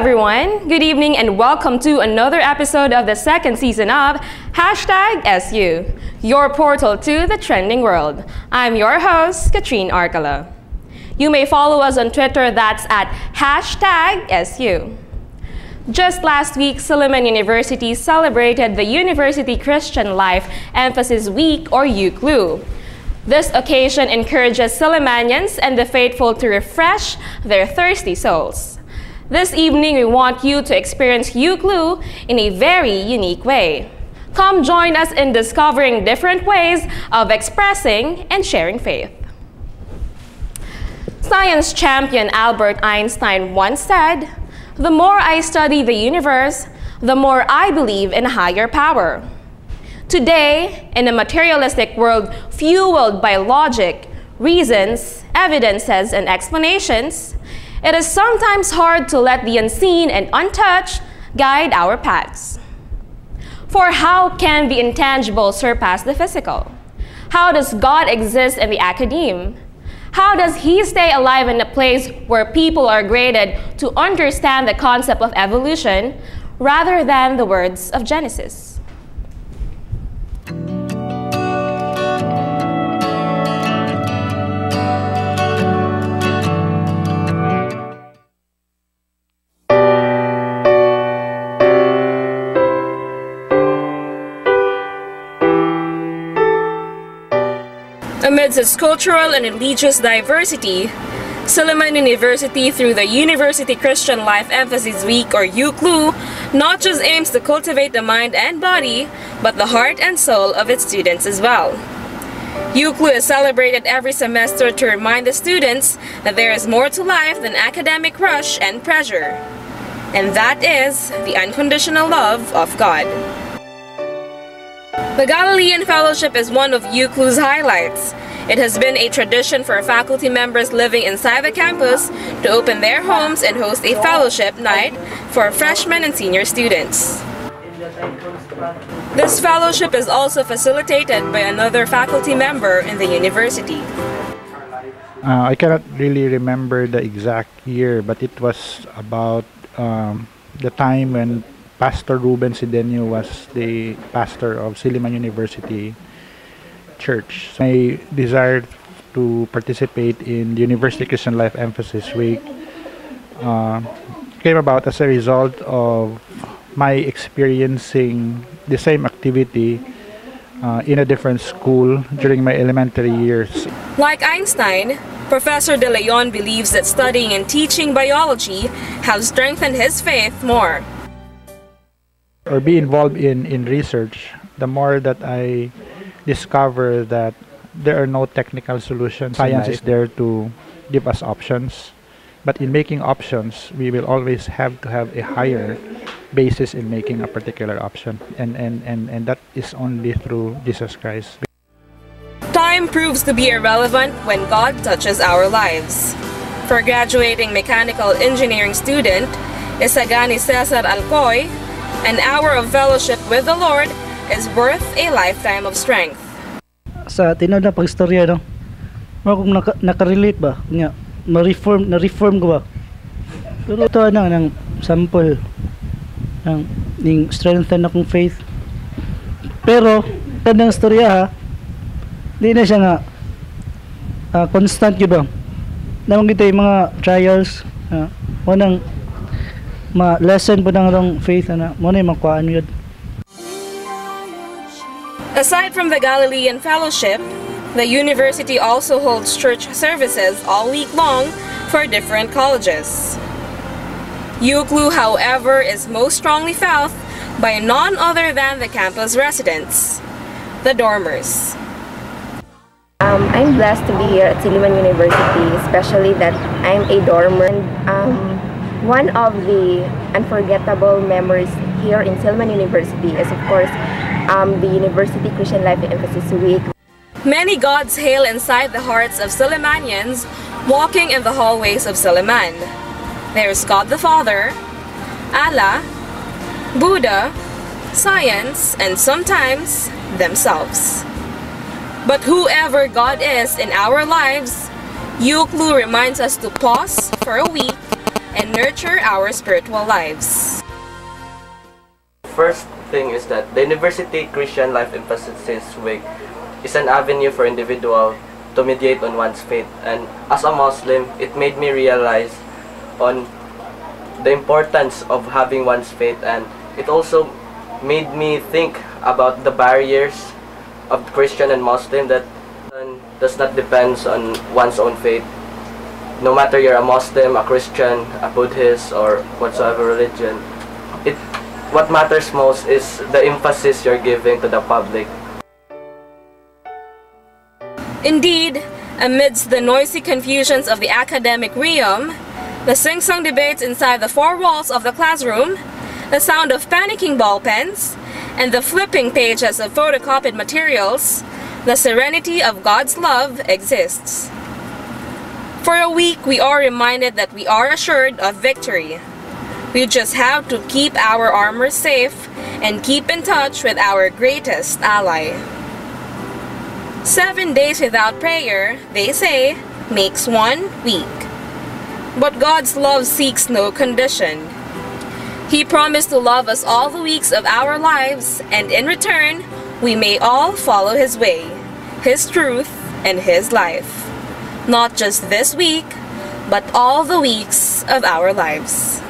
everyone, good evening and welcome to another episode of the second season of #SU, your portal to the trending world. I'm your host, Katrine Arcala. You may follow us on Twitter, that's at #SU. Just last week, Silliman University celebrated the University Christian Life Emphasis Week, or UCLEW. This occasion encourages Sillimanians and the faithful to refresh their thirsty souls. This evening, we want you to experience UCLEW in a very unique way. Come join us in discovering different ways of expressing and sharing faith. Science champion Albert Einstein once said, "The more I study the universe, the more I believe in a higher power." Today, in a materialistic world fueled by logic, reasons, evidences, and explanations, it is sometimes hard to let the unseen and untouched guide our paths. For how can the intangible surpass the physical? How does God exist in the academe? How does He stay alive in a place where people are graded to understand the concept of evolution rather than the words of Genesis? Amidst its cultural and religious diversity, Silliman University, through the University Christian Life Emphasis Week, or UCLEW, not just aims to cultivate the mind and body, but the heart and soul of its students as well. UCLEW is celebrated every semester to remind the students that there is more to life than academic rush and pressure, and that is the unconditional love of God. The Galilean Fellowship is one of UCLEW's highlights. It has been a tradition for faculty members living inside the campus to open their homes and host a fellowship night for freshmen and senior students. This fellowship is also facilitated by another faculty member in the university. I cannot really remember the exact year, but it was about the time when Pastor Ruben Sidenio was the pastor of Silliman University Church. My desire to participate in the University Christian Life Emphasis Week came about as a result of my experiencing the same activity in a different school during my elementary years. Like Einstein, Professor De Leon believes that studying and teaching biology has strengthened his faith more. Or be involved in research, the more that I discover that there are no technical solutions. Science is there to give us options, but in making options, we will always have to have a higher basis in making a particular option, and that is only through Jesus Christ. Time proves to be irrelevant when God touches our lives. For graduating mechanical engineering student Isagani Cesar Alcoy, an hour of fellowship with the Lord is worth a lifetime of strength. Sa tinod na pagstorya, no? Kung nakarelate ba? Na-reform ko ba? Pero ito ng sample ng strengthen akong faith. Pero, kanang storya ha, di na siya nga constant yun ba? Namang ito yung mga trials, unang lesson po ng faith na mo na yung makuhaan yun. Aside from the Galilean Fellowship, the university also holds church services all week long for different colleges. UCLEW, however, is most strongly felt by none other than the campus residents, the dormers. I'm blessed to be here at Silliman University, especially that I'm a dormer. One of the unforgettable memories here in Silliman University is, of course, the University Christian Life Emphasis Week. Many gods hail inside the hearts of Sillimanians walking in the hallways of Silliman. There's God the Father, Allah, Buddha, science, and sometimes themselves. But whoever God is in our lives, UCLEW reminds us to pause for a week, and nurture our spiritual lives. First thing is that the University Christian Life Emphasis Week is an avenue for individual to meditate on one's faith, and as a Muslim, it made me realize on the importance of having one's faith, and it also made me think about the barriers of Christian and Muslim that does not depend on one's own faith. No matter you're a Muslim, a Christian, a Buddhist, or whatsoever religion, what matters most is the emphasis you're giving to the public. Indeed, amidst the noisy confusions of the academic realm, the sing-song debates inside the four walls of the classroom, the sound of panicking ball pens, and the flipping pages of photocopied materials, the serenity of God's love exists. For a week, we are reminded that we are assured of victory. We just have to keep our armor safe and keep in touch with our greatest ally. 7 days without prayer, they say, makes 1 week. But God's love seeks no condition. He promised to love us all the weeks of our lives, and in return, we may all follow His way, His truth, and His life. Not just this week, but all the weeks of our lives.